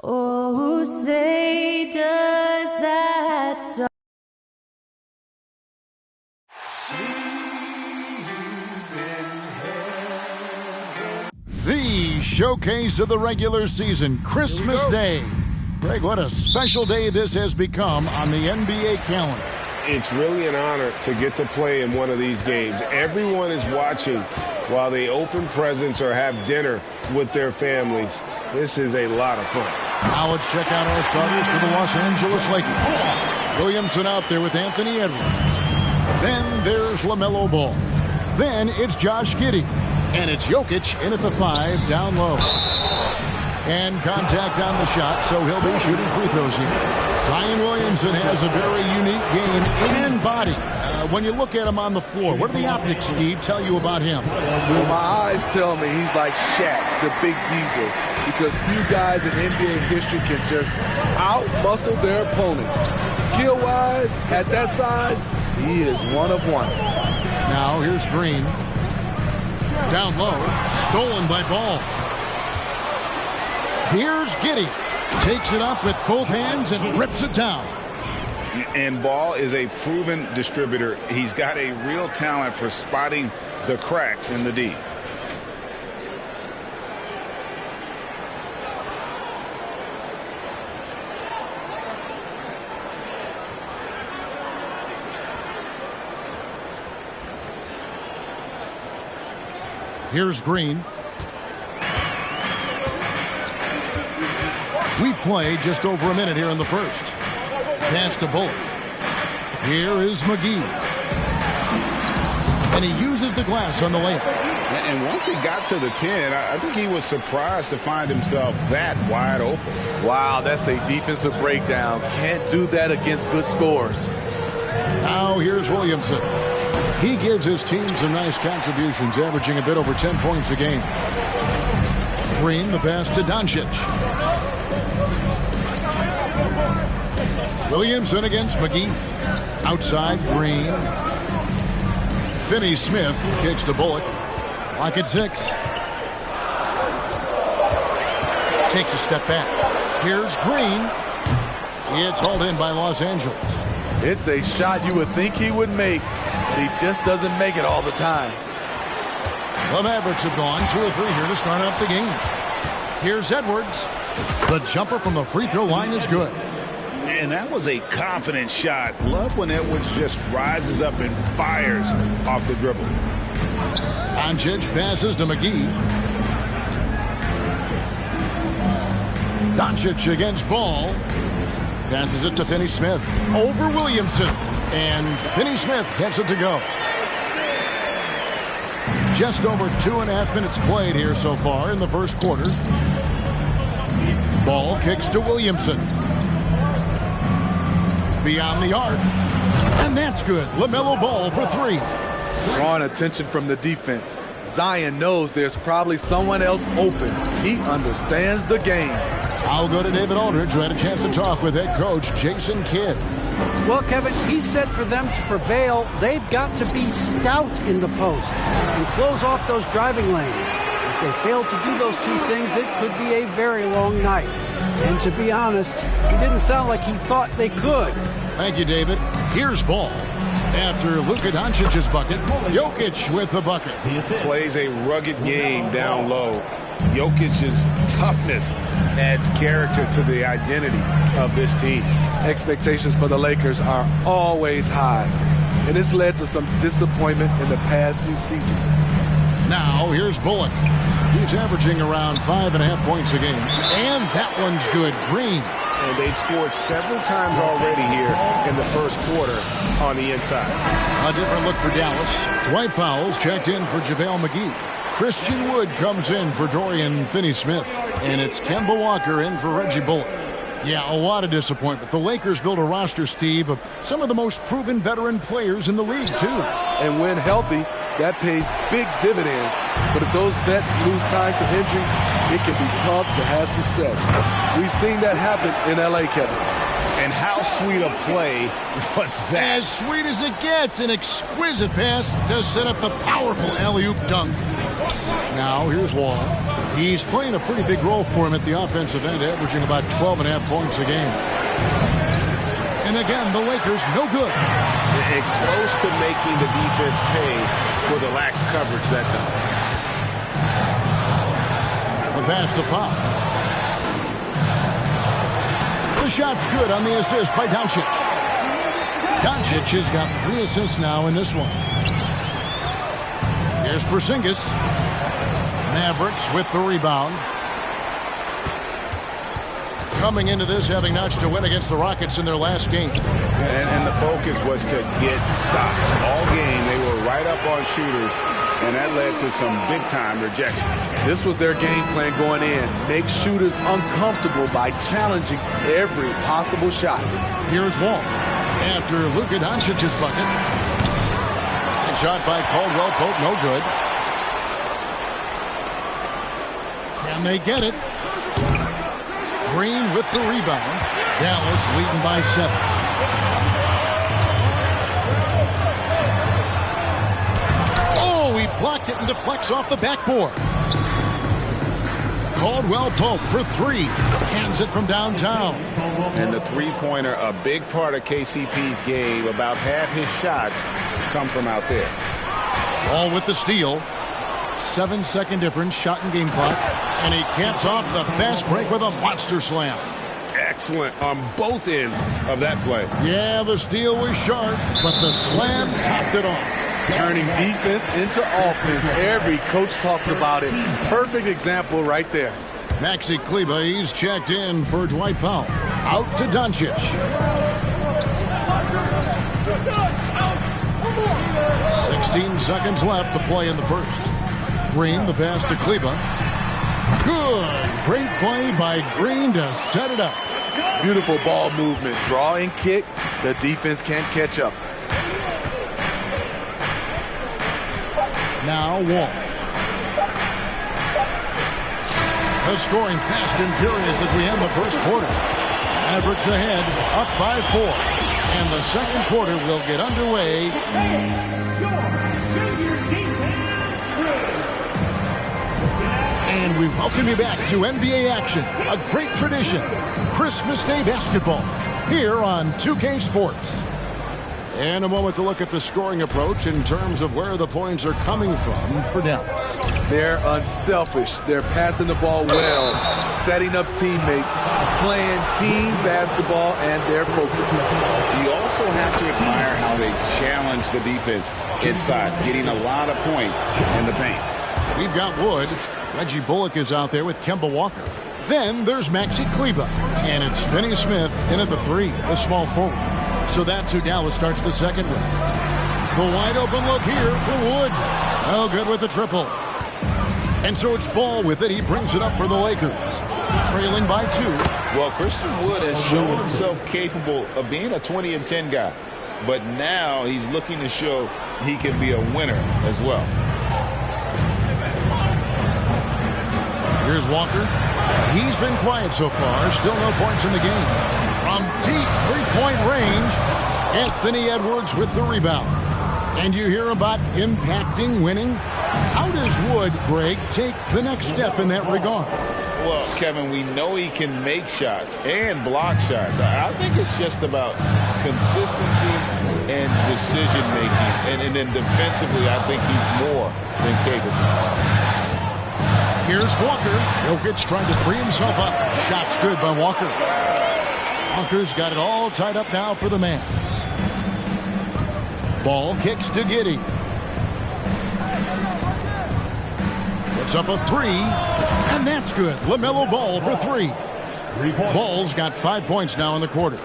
Oh, say does that song. The showcase of the regular season, Christmas Day. Greg, what a special day this has become on the NBA calendar. It's really an honor to get to play in one of these games. Everyone is watching while they open presents or have dinner with their families. This is a lot of fun. Now let's check out our starters for the Los Angeles Lakers. Williamson out there with Anthony Edwards. Then there's LaMelo Ball. Then it's Josh Giddey. And it's Jokic in at the 5 down low. And contact on the shot, so he'll be shooting free throws here. Zion Williamson has a very unique game in body. When you look at him on the floor, what do the optics, Steve, tell you about him? Well, my eyes tell me he's like Shaq, the big diesel, because few guys in NBA history can just out-muscle their opponents. Skill-wise, at that size, he is one of one. Now here's Green. Down low, stolen by Ball. Here's Giddey. Takes it up with both hands and rips it down. And Ball is a proven distributor. He's got a real talent for spotting the cracks in the D. Here's Green. We've played just over a minute here in the first. Pass to Bullock. Here is McGee. And he uses the glass on the layup. And once he got to the 10, I think he was surprised to find himself that wide open. Wow, that's a defensive breakdown. Can't do that against good scores. Now here's Williamson. He gives his team some nice contributions, averaging a bit over 10 points a game. Green, the pass to Doncic. Williamson against McGee. Outside, Green. Finney-Smith kicks to Bullock. Clock at 6. Takes a step back. Here's Green. It's hauled in by Los Angeles. It's a shot you would think he would make, but he just doesn't make it all the time. The Mavericks have gone 2 of 3 here to start up the game. Here's Edwards. The jumper from the free throw line is good. And that was a confident shot. Love when Edwards just rises up and fires off the dribble. Doncic passes to McGee. Doncic against Ball. Passes it to Finney-Smith. Over Williamson. And Finney-Smith gets it to go. Just over 2.5 minutes played here so far in the first quarter. Ball kicks to Williamson. Beyond the arc. And that's good. LaMelo Ball for 3. Drawing attention from the defense. Zion knows there's probably someone else open. He understands the game. I'll go to David Aldridge, who had a chance to talk with head coach Jason Kidd. Well, Kevin, he said for them to prevail, they've got to be stout in the post and close off those driving lanes. If they fail to do those two things, it could be a very long night. And to be honest, he didn't sound like he thought they could. Thank you, David. Here's Ball. After Luka Doncic's bucket, Jokic with the bucket. Plays a rugged game down low. Jokic's toughness adds character to the identity of this team. Expectations for the Lakers are always high, and it's led to some disappointment in the past few seasons. Now, here's Bullock. He's averaging around 5.5 points a game. And that one's good. Green. And they've scored several times already here in the first quarter on the inside. A different look for Dallas. Dwight Powell's checked in for JaVale McGee. Christian Wood comes in for Dorian Finney-Smith. And it's Kemba Walker in for Reggie Bullock. Yeah, a lot of disappointment. The Lakers built a roster, Steve, of some of the most proven veteran players in the league, too. And when healthy, that pays big dividends. But if those vets lose time to injury, it can be tough to have success. We've seen that happen in L.A., Kevin. And how sweet a play was that? As sweet as it gets, an exquisite pass to set up the powerful alley-oop dunk. Now here's Wall. He's playing a pretty big role for him at the offensive end, averaging about 12.5 points a game. And again, the Lakers no good. And close to making the defense pay for the lax coverage that time. The pass to Pop. The shot's good on the assist by Doncic. Doncic has got 3 assists now in this one. Here's Porzingis. Mavericks with the rebound. Coming into this, having notched a win against the Rockets in their last game. And the focus was to get stops. All game, they were right up on shooters, and that led to some big-time rejection. This was their game plan going in. Make shooters uncomfortable by challenging every possible shot. Here's Wall. After Luka Doncic's bucket. And shot by Caldwell Pope, no good. Can they get it? Green with the rebound. Dallas leading by 7. Oh, he blocked it and deflects off the backboard. Caldwell Pope for 3. Cans it from downtown. And the three-pointer, a big part of KCP's game. About half his shots come from out there. Wall with the steal. 7-second difference, shot and game clock. And he caps off the fast break with a monster slam. Excellent on both ends of that play. Yeah, the steal was sharp, but the slam topped it off. Turning defense into offense. Every coach talks about it. Perfect example right there. Maxi Kleber, he's checked in for Dwight Powell. Out to Doncic. 16 seconds left to play in the first. Green, the pass to Kleber. Good. Great play by Green to set it up. Beautiful ball movement. Draw and kick. The defense can't catch up. Now Wall. The scoring fast and furious as we end the first quarter. Mavericks ahead, up by 4. And the second quarter will get underway. And we welcome you back to NBA action, a great tradition, Christmas Day basketball, here on 2K Sports. And a moment to look at the scoring approach in terms of where the points are coming from for Dallas. They're unselfish. They're passing the ball well, setting up teammates, playing team basketball, and they're focused. You also have to admire how they challenge the defense inside, getting a lot of points in the paint. We've got Wood. Reggie Bullock is out there with Kemba Walker. Then there's Maxi Kleber. And it's Finney Smith in at the 3, the small forward. So that's who Dallas starts the second with. The wide open look here for Wood. Oh, good with the triple. And so it's Ball with it. He brings it up for the Lakers. Trailing by 2. Well, Christian Wood has shown himself capable of being a 20-10 guy. But now he's looking to show he can be a winner as well. Here's Walker. He's been quiet so far. Still no points in the game. From deep three-point range, Anthony Edwards with the rebound. And you hear about impacting winning? How does Wood, Greg, take the next step in that regard? Well, Kevin, we know he can make shots and block shots. I think it's just about consistency and decision-making. And then defensively, I think he's more than capable. Here's Walker. Jokic trying to free himself up. Shot's good by Walker. Walker's got it all tied up now for the Mavs. Ball kicks to Giddey. Puts up a 3, and that's good. LaMelo Ball for 3. Ball's got 5 points now in the quarter.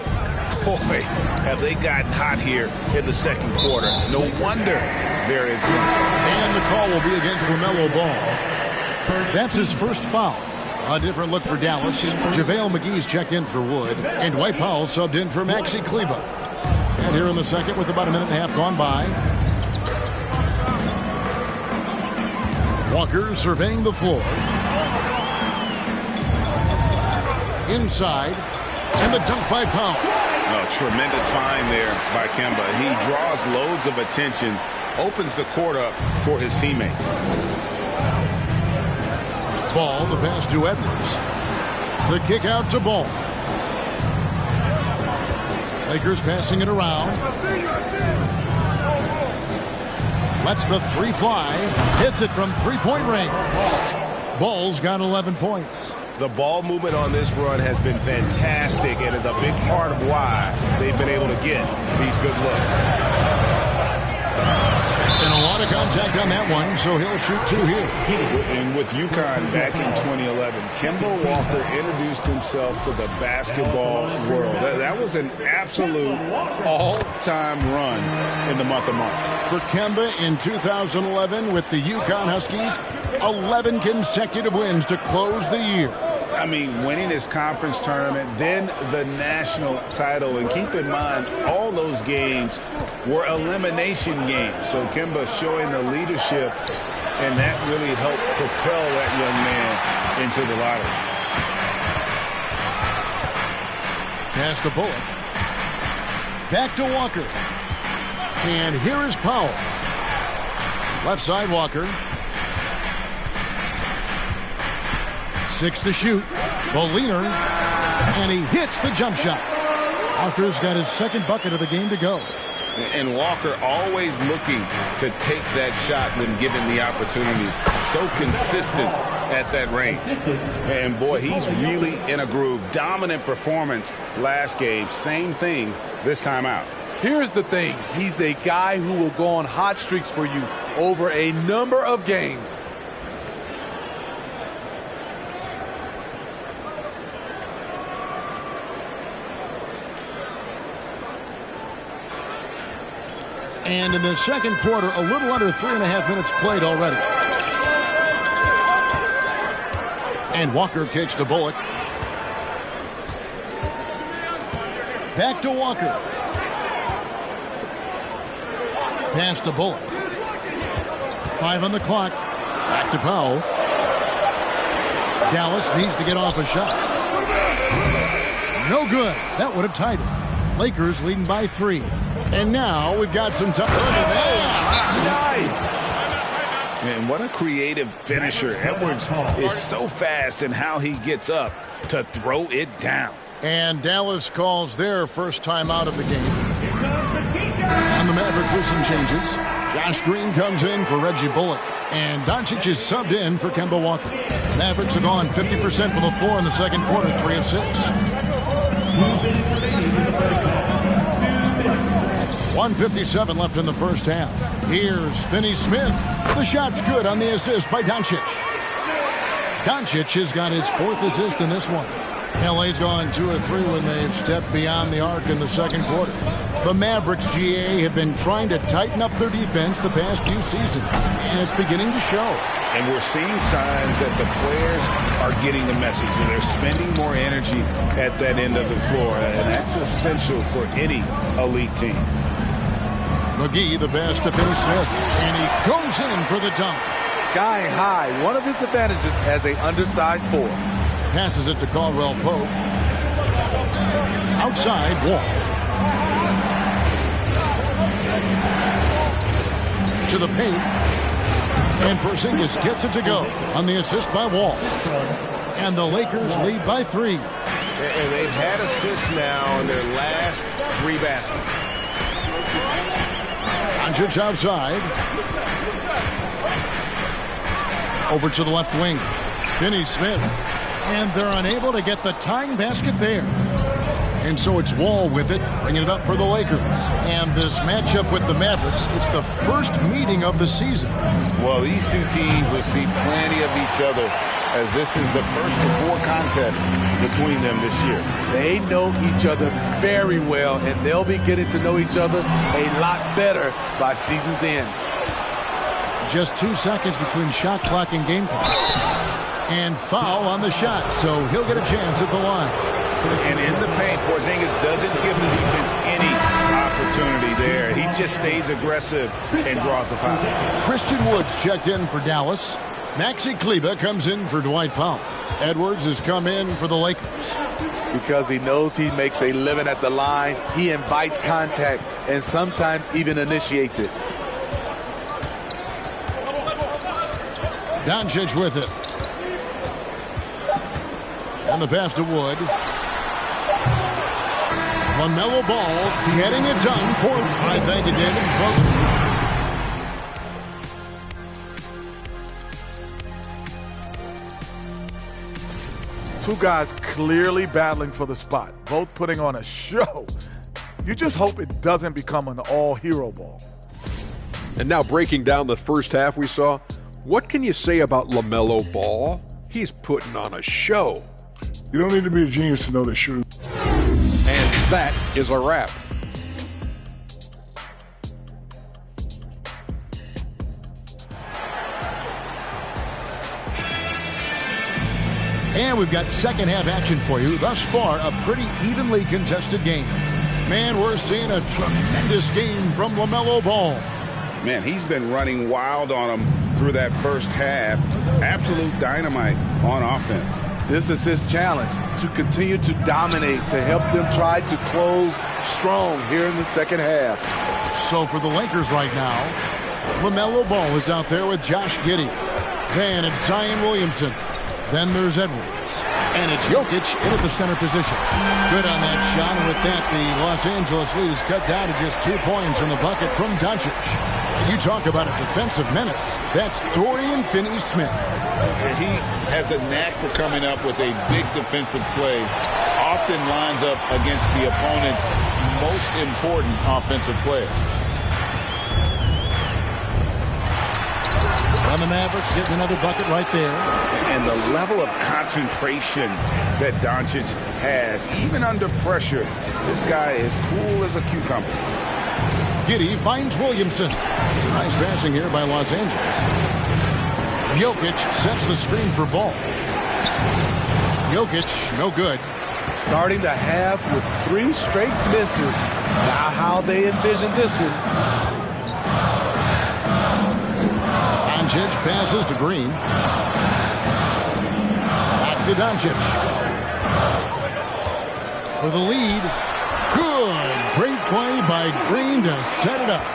Boy, have they gotten hot here in the second quarter. No wonder they're in front. And the call will be against LaMelo Ball. That's his first foul. A different look for Dallas. JaVale McGee's checked in for Wood. And Dwight Powell subbed in for Maxi Kleber. And here in the second with about a minute and a half gone by. Walker surveying the floor. Inside. And the dunk by Powell. Oh, tremendous find there by Kemba. He draws loads of attention, opens the court up for his teammates. Ball, the pass to Edwards. The kick out to Ball. Lakers passing it around. Lets the three fly. Hits it from three-point range. Ball's got 11 points. The ball movement on this run has been fantastic and is a big part of why they've been able to get these good looks. And a lot of contact on that one, so he'll shoot two here. And with UConn back in 2011, Kemba Walker introduced himself to the basketball world. That was an absolute all-time run in the month of March. For Kemba in 2011 with the UConn Huskies, 11 consecutive wins to close the year. I mean, winning his conference tournament, then the national title. And keep in mind, all those games were elimination games. So Kemba showing the leadership, and that really helped propel that young man into the lottery. Pass to Bullock. Back to Walker. And here is Powell. Left side Walker. 6 to shoot. Boliner. And he hits the jump shot. Walker's got his second bucket of the game to go. And Walker always looking to take that shot when given the opportunity. So consistent at that range. And boy, he's really in a groove. Dominant performance last game. Same thing this time out. Here's the thing. He's a guy who will go on hot streaks for you over a number of games. And in the second quarter, a little under 3.5 minutes played already. And Walker kicks to Bullock. Back to Walker. Pass to Bullock. 5 on the clock. Back to Powell. Dallas needs to get off a shot. No good. That would have tied it. Lakers leading by 3. And now we've got some time. Nice. And what a creative finisher. Edwards is so fast in how he gets up to throw it down. And Dallas calls their first time out of the game. And the Mavericks with some changes. Josh Green comes in for Reggie Bullock. And Doncic is subbed in for Kemba Walker. The Mavericks have gone 50% from the floor in the second quarter, 3 of 6. 1:57 left in the first half. Here's Finney Smith. The shot's good on the assist by Doncic. Doncic has got his 4th assist in this one. LA's gone 2 of 3 when they've stepped beyond the arc in the second quarter. The Mavericks, GA, have been trying to tighten up their defense the past few seasons, and it's beginning to show. And we're seeing signs that the players are getting the message, and they're spending more energy at that end of the floor, and that's essential for any elite team. McGee, the pass to Finney Smith, and he goes in for the dunk. Sky high, one of his advantages as an undersized 4. Passes it to Caldwell Pope. Outside, Wall. To the paint. And Porzingis gets it to go on the assist by Wall. And the Lakers lead by 3. And they've had assists now in their last 3 baskets. Doncic outside. Over to the left wing. Finney Smith. And they're unable to get the tying basket there. And so it's Wall with it, bringing it up for the Lakers. And this matchup with the Mavericks, it's the first meeting of the season. Well, these two teams will see plenty of each other, as this is the first of 4 contests between them this year. They know each other very well, and they'll be getting to know each other a lot better by season's end. Just 2 seconds between shot clock and game clock. And foul on the shot, so he'll get a chance at the line. And in the paint, Porzingis doesn't give the defense any opportunity there. He just stays aggressive and draws the foul. Christian Woods checked in for Dallas. Maxi Kleber comes in for Dwight Powell. Edwards has come in for the Lakers. Because he knows he makes a living at the line, he invites contact and sometimes even initiates it. Doncic with it. And the pass to Wood. LaMelo Ball getting it done for him. All right, thank you, David. Folks. Two guys clearly battling for the spot, both putting on a show. You just hope it doesn't become an all-hero ball. And now breaking down the first half we saw, what can you say about LaMelo Ball? He's putting on a show. You don't need to be a genius to know that shooting. And that is a wrap. And we've got second half action for you. Thus far, a pretty evenly contested game. Man, we're seeing a tremendous game from LaMelo Ball. Man, he's been running wild on him through that first half. Absolute dynamite on offense. This is his challenge, to continue to dominate, to help them try to close strong here in the second half. So for the Lakers right now, LaMelo Ball is out there with Josh Giddey. Then it's Zion Williamson. Then there's Edwards. And it's Jokic in at the center position. Good on that shot, and with that, the Los Angeles lead is cut down to just 2 points in the bucket from Doncic. You talk about a defensive menace. That's Dorian Finney-Smith. He has a knack for coming up with a big defensive play. Often lines up against the opponent's most important offensive player. And the Mavericks getting another bucket right there. And the level of concentration that Doncic has, even under pressure, this guy is cool as a cucumber. Giddey finds Williamson. Nice passing here by Los Angeles. Jokic sets the screen for Ball. Jokic, no good. Starting the half with 3 straight misses. Not how they envisioned this one. Doncic passes to Green. Back to Doncic. For the lead. Good. Great play by Green to set it up.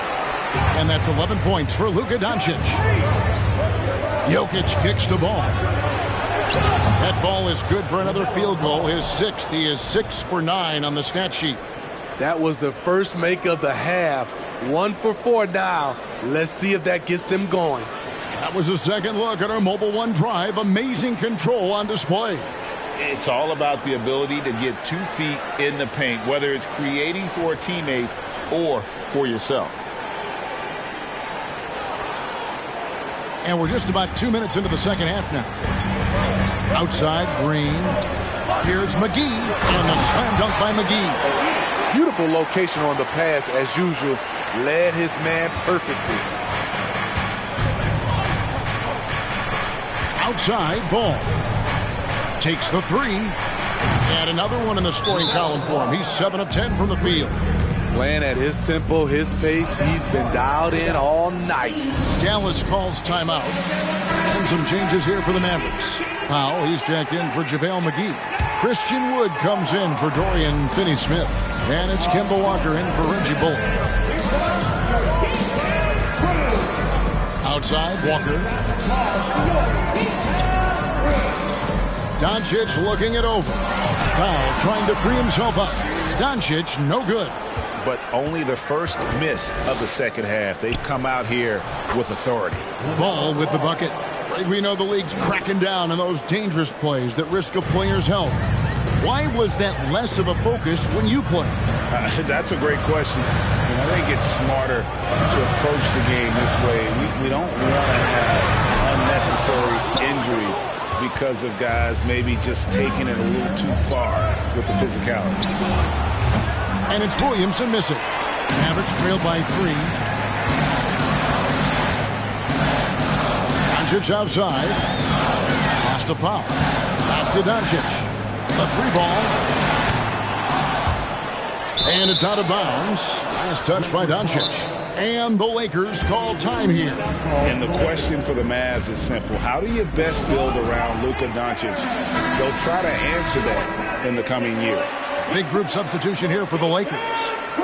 And that's 11 points for Luka Doncic. Jokic kicks the ball. That ball is good for another field goal. His 6th. He is 6 for 9 on the stat sheet. That was the first make of the half. 1 for 4 now. Let's see if that gets them going. That was a second look at our Mobile One drive. Amazing control on display. It's all about the ability to get 2 feet in the paint, whether it's creating for a teammate or for yourself. And we're just about 2 minutes into the second half now. Outside, Green. Here's McGee. And the slam dunk by McGee. Beautiful location on the pass as usual. Led his man perfectly. Outside, Ball. Takes the 3. And another one in the scoring column for him. He's 7 of 10 from the field. Playing at his tempo, his pace. He's been dialed in all night. Dallas calls timeout. And some changes here for the Mavericks. Powell, he's jacked in for JaVale McGee. Christian Wood comes in for Dorian Finney-Smith. And it's Kemba Walker in for Reggie Bullock. Outside, Walker. Doncic looking it over. Powell trying to free himself up. Doncic, no good. But only the first miss of the second half. They've come out here with authority. Ball with the bucket. We know the league's cracking down on those dangerous plays that risk a player's health. Why was that less of a focus when you play? That's a great question. I think it's smarter to approach the game this way. We don't want to have unnecessary injury because of guys maybe just taking it a little too far with the physicality. And it's Williamson missing. Mavericks trailed by 3. Doncic outside. Pass to Powell. Back to Doncic. A 3-ball. And it's out of bounds. Last touch by Doncic. And the Lakers call time here. And the question for the Mavs is simple. How do you best build around Luka Doncic? They'll try to answer that in the coming years. Big group substitution here for the Lakers.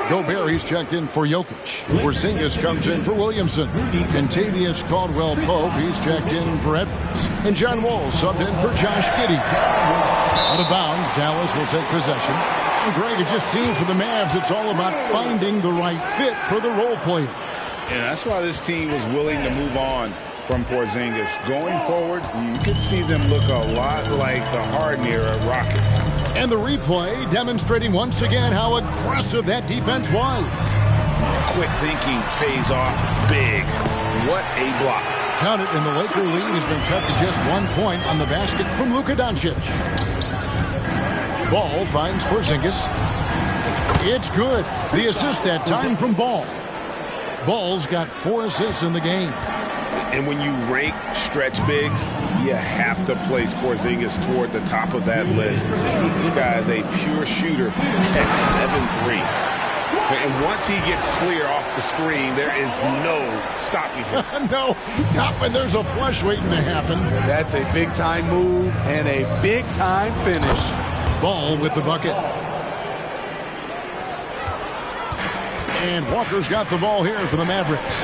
Gobert, he's checked in for Jokic. Porzingis comes in for Williamson. Kentavious Caldwell-Pope, he's checked in for Edwards. And John Wall subbed in for Josh Giddey. Out of bounds, Dallas will take possession. And Greg, it just seems for the Mavs, it's all about finding the right fit for the role players. And that's why this team was willing to move on from Porzingis. Going forward, you could see them look a lot like the Harden-era Rockets. And the replay demonstrating once again how aggressive that defense was. Quick thinking pays off big. What a block. Count it, and the Laker lead has been cut to just 1 point on the basket from Luka Doncic. Ball finds Porzingis. It's good. The assist that time from Ball. Ball's got 4 assists in the game. And when you rank stretch bigs, you have to place Porzingis toward the top of that list. This guy is a pure shooter at 7'3". And once he gets clear off the screen, there is no stopping him. No, not when there's a flush waiting to happen. That's a big-time move and a big-time finish. Ball with the bucket. And Walker's got the ball here for the Mavericks.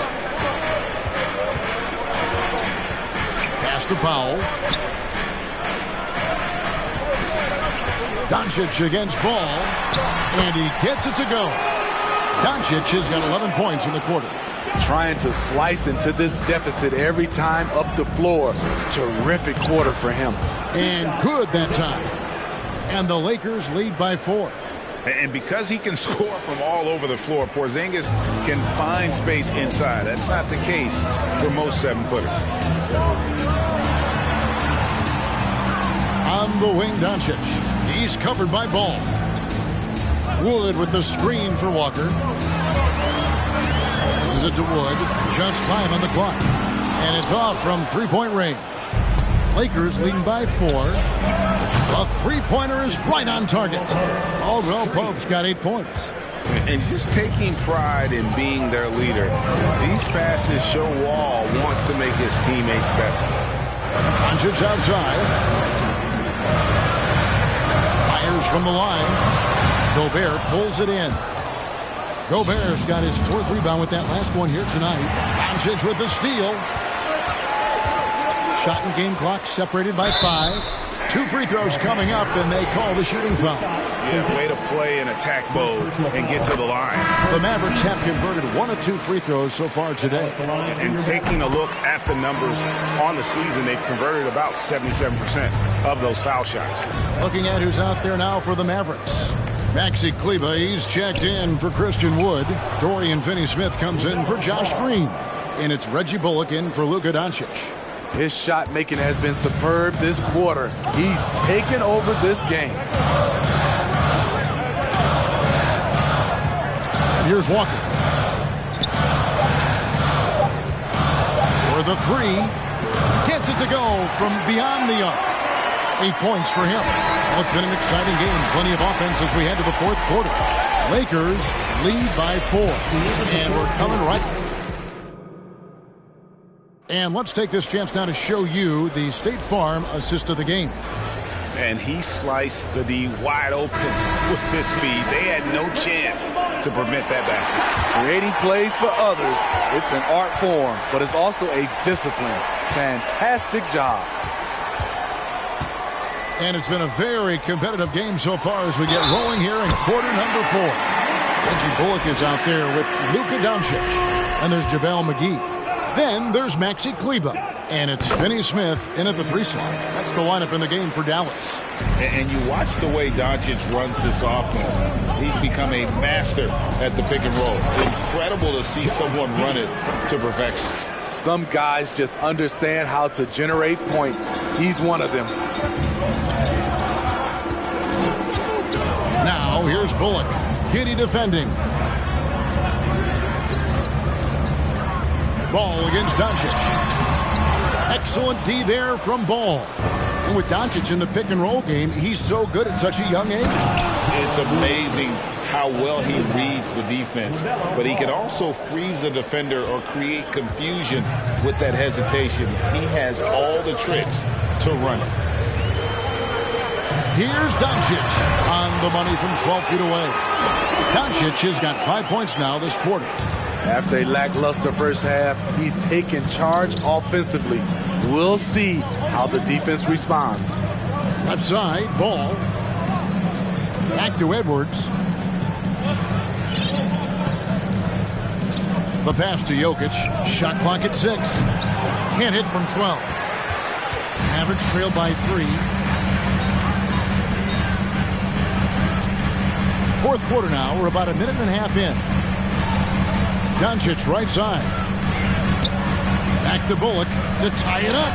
Pass to Powell. Doncic against Ball. And he gets it to go. Doncic has got 11 points in the quarter. Trying to slice into this deficit every time up the floor. Terrific quarter for him. And good that time. And the Lakers lead by 4. And because he can score from all over the floor, Porzingis can find space inside. That's not the case for most 7-footers. On the wing, Doncic. He's covered by Ball. Wood with the screen for Walker. This is it to Wood. Just 5 on the clock. And it's off from three-point range. Lakers leading by 4. A three-pointer is right on target. Caldwell-Pope's got 8 points. And just taking pride in being their leader. These passes show Wall wants to make his teammates better. Doncic outside. Fires from the line. Gobert pulls it in. Gobert's got his 4th rebound with that last one here tonight. Doncic with the steal. Shot and game clock separated by 5. 2 free throws coming up, and they call the shooting foul. Yeah, way to play in attack mode and get to the line. The Mavericks have converted 1 of 2 free throws so far today. And taking a look at the numbers on the season, they've converted about 77% of those foul shots. Looking at who's out there now for the Mavericks. Maxi Kleber, he's checked in for Christian Wood. Dorian Finney-Smith comes in for Josh Green. And it's Reggie Bullock in for Luka Doncic. His shot making has been superb this quarter. He's taken over this game. And here's Walker. For the 3. Gets it to go from beyond the arc. 8 points for him. Well, it's been an exciting game. Plenty of offense as we head to the 4th quarter. Lakers lead by 4. And we're coming right. And let's take this chance now to show you the State Farm assist of the game. And he sliced the D wide open with his speed. They had no chance to prevent that basket. Creating plays for others, it's an art form, but it's also a discipline. Fantastic job. And it's been a very competitive game so far as we get rolling here in quarter number 4. Reggie Bullock is out there with Luka Doncic. And there's JaVale McGee. Then there's Maxi Kleber. And it's Finney-Smith in at the 3 slot. That's the lineup in the game for Dallas. And you watch the way Doncic runs this offense. He's become a master at the pick and roll. Incredible to see someone run it to perfection. Some guys just understand how to generate points. He's one of them. Now here's Bullock. Giddey defending. Ball against Doncic. Excellent D there from Ball. And with Doncic in the pick and roll game, he's so good at such a young age. It's amazing how well he reads the defense. But he can also freeze the defender or create confusion with that hesitation. He has all the tricks to run it. Here's Doncic on the money from 12 feet away. Doncic has got 5 points now this quarter. After a lackluster first half, he's taken charge offensively. We'll see how the defense responds. Left side, Ball. Back to Edwards. The pass to Jokic. Shot clock at 6. Can't hit from 12. Mavericks trailed by 3. Fourth quarter now. We're about a minute and a half in. Doncic right side. Back to Bullock to tie it up.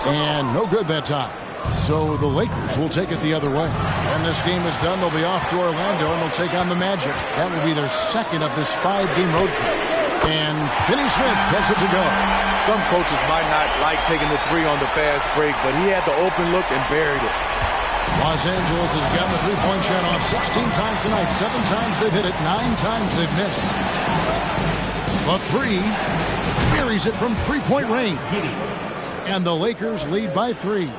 And no good that time. So the Lakers will take it the other way. When this game is done, they'll be off to Orlando and they'll take on the Magic. That will be their second of this 5-game road trip. And Finney-Smith gets it to go. Some coaches might not like taking the 3 on the fast break, but he had the open look and buried it. Los Angeles has gotten the three-point shot off 16 times tonight. 7 times they've hit it. 9 times they've missed. The 3 buries it from three-point range. And the Lakers lead by 3.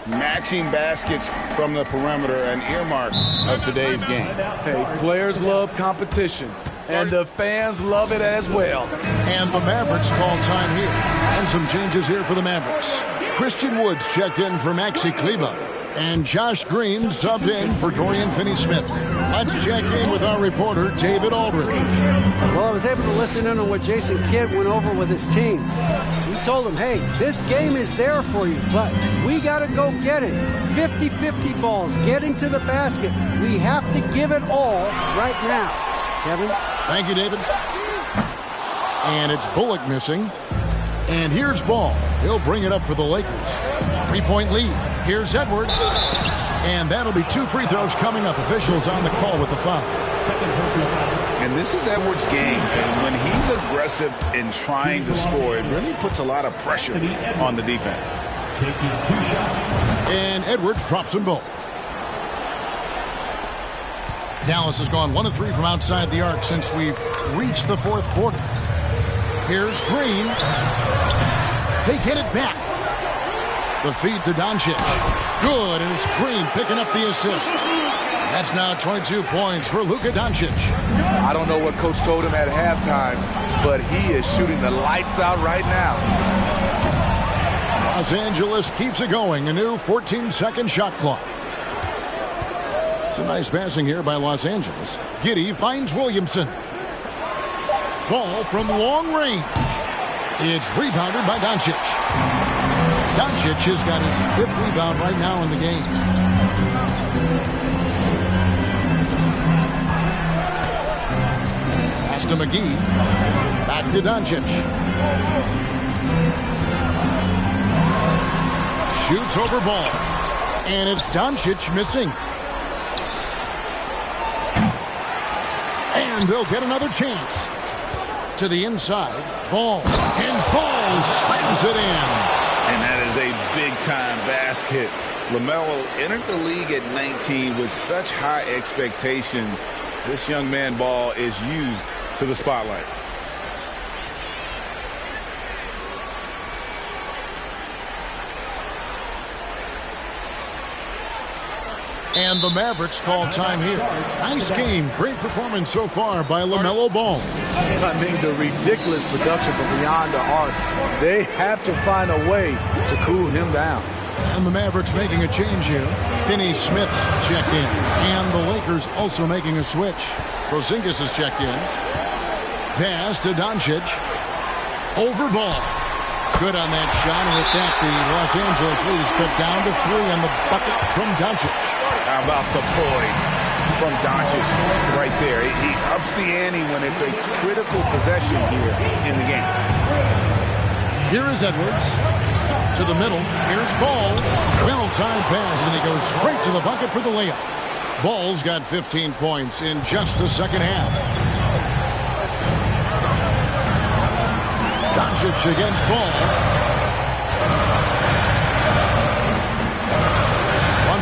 Matching baskets from the perimeter, an earmark of today's game. Hey, players love competition, and the fans love it as well. And the Mavericks call time here. And some changes here for the Mavericks. Christian Woods checked in for Maxi Kleber. And Josh Green subbed in for Dorian Finney-Smith. Let's check in with our reporter, David Aldridge. Well, I was able to listen in on what Jason Kidd went over with his team. He told them, hey, this game is there for you, but we got to go get it. 50-50 balls, getting to the basket. We have to give it all right now. Kevin? Thank you, David. And it's Bullock missing. And here's Ball. He'll bring it up for the Lakers. 3-point lead. Here's Edwards. And that'll be 2 free throws coming up. Officials on the call with the foul. And this is Edwards' game. And when he's aggressive in trying to score, it really puts a lot of pressure on the defense. And Edwards drops them both. Dallas has gone 1 of 3 from outside the arc since we've reached the fourth quarter. Here's Green. They get it back. The feed to Doncic. Good, and it's Green picking up the assist. That's now 22 points for Luka Doncic. I don't know what Coach told him at halftime, but he is shooting the lights out right now. Los Angeles keeps it going. A new 14-second shot clock. Some nice passing here by Los Angeles. Giddey finds Williamson. Ball from long range. It's rebounded by Doncic. Doncic has got his 5th rebound right now in the game. Pass to McGee. Back to Doncic. Shoots over Ball. And it's Doncic missing. And they'll get another chance. To the inside. Ball. And Ball slams it in. And that is a big-time basket. LaMelo entered the league at 19 with such high expectations. This young man Ball is used to the spotlight. And the Mavericks call time here. Nice game. Great performance so far by LaMelo Ball. I mean, the ridiculous production from beyond the arc. They have to find a way to cool him down. And the Mavericks making a change here. Finney-Smith's checked in. And the Lakers also making a switch. Porzingis is checked in. Pass to Doncic. Over Ball. Good on that shot. And with that, the Los Angeles lead is cut down to 3 on the bucket from Doncic. How about the poise from Doncic right there? He ups the ante when it's a critical possession here in the game. Here is Edwards. To the middle. Here's Ball. Well-timed pass, and he goes straight to the bucket for the layup. Ball's got 15 points in just the second half. Doncic against Ball.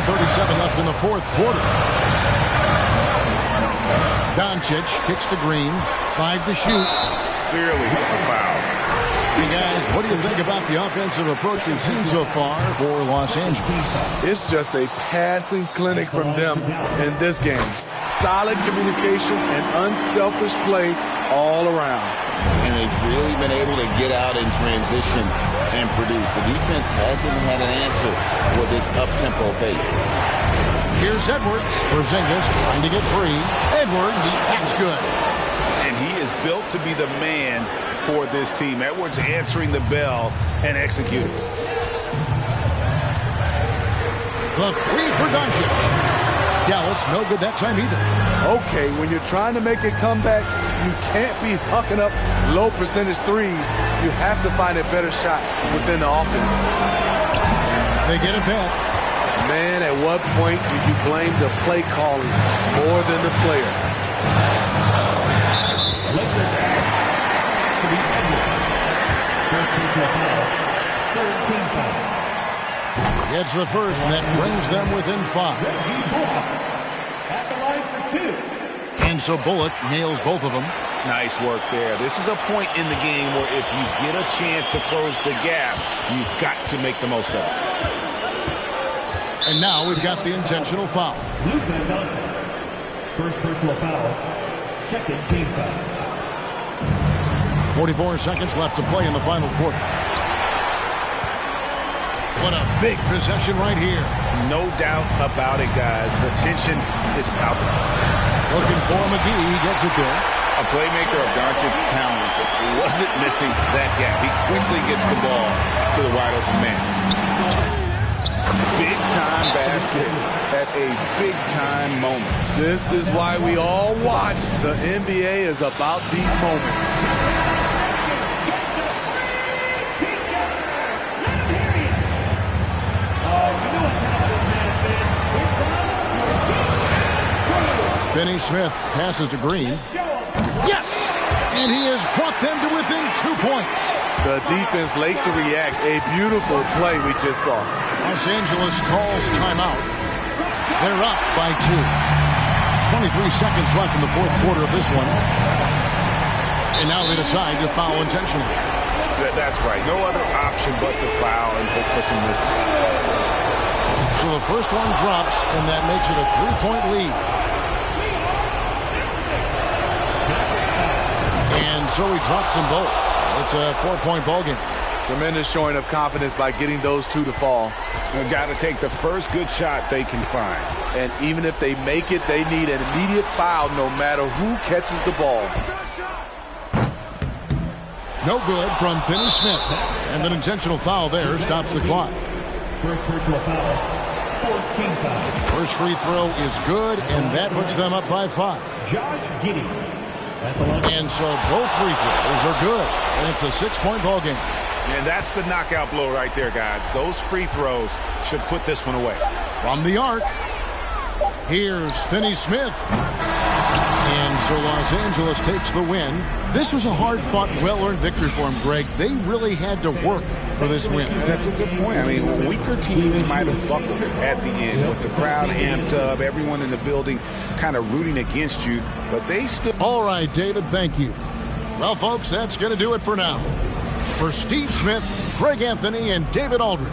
1:37 left in the fourth quarter. Doncic kicks to Green. 5 to shoot. Clearly a foul. Hey guys, what do you think about the offensive approach we've seen so far for Los Angeles? It's just a passing clinic from them in this game. Solid communication and unselfish play all around. And they've really been able to get out in transition and produce. The defense hasn't had an answer for this up-tempo pace. Here's Edwards. Porzingis trying to get free. Edwards, that's good. And he is built to be the man for this team. Edwards answering the bell and executing. The three for Doncic. Dallas, no good that time either. Okay, when you're trying to make a comeback, you can't be hucking up low percentage threes. You have to find a better shot within the offense. They get it back. Man, at what point do you blame the play calling more than the player? Gets the first, and that brings them within 5. And so Bullock nails both of them. Nice work there. This is a point in the game where if you get a chance to close the gap, you've got to make the most of it. And now we've got the intentional foul. First personal foul. Second team foul. 44 seconds left to play in the final quarter. What a big possession right here. No doubt about it, guys. The tension is palpable. Looking for McGee. He gets it there. A playmaker of Doncic's talents wasn't missing that gap. He quickly gets the ball to the wide open man. Big-time basket at a big-time moment. This is why we all watch. The NBA is about these moments. Finney Smith passes to Green. Yes! And he has brought them to within 2 points. The defense late to react. A beautiful play we just saw. Los Angeles calls timeout. They're up by 2. 23 seconds left in the fourth quarter of this one. And now they decide to foul intentionally. That's right. No other option but to foul and hope for some misses. So the first one drops, and that makes it a 3-point lead. And so he drops them both. It's a 4-point ball game. Tremendous showing of confidence by getting those two to fall. They've got to take the first good shot they can find. And even if they make it, they need an immediate foul no matter who catches the ball. No good from Finney Smith. And an intentional foul there stops the clock. First personal foul. 14 foul. First free throw is good, and that puts them up by 5. Josh Giddey. And so both free throws are good. And it's a 6-point ball game. And that's the knockout blow right there, guys. Those free throws should put this one away. From the arc, here's Finney Smith. And so Los Angeles takes the win. This was a hard-fought, well-earned victory for them, Greg. They really had to work for this win. That's a good point. I mean, weaker teams might have buckled at the end with the crowd amped up, everyone in the building kind of rooting against you, but they still... All right, David, thank you. Well, folks, that's going to do it for now. For Steve Smith, Greg Anthony, and David Aldridge,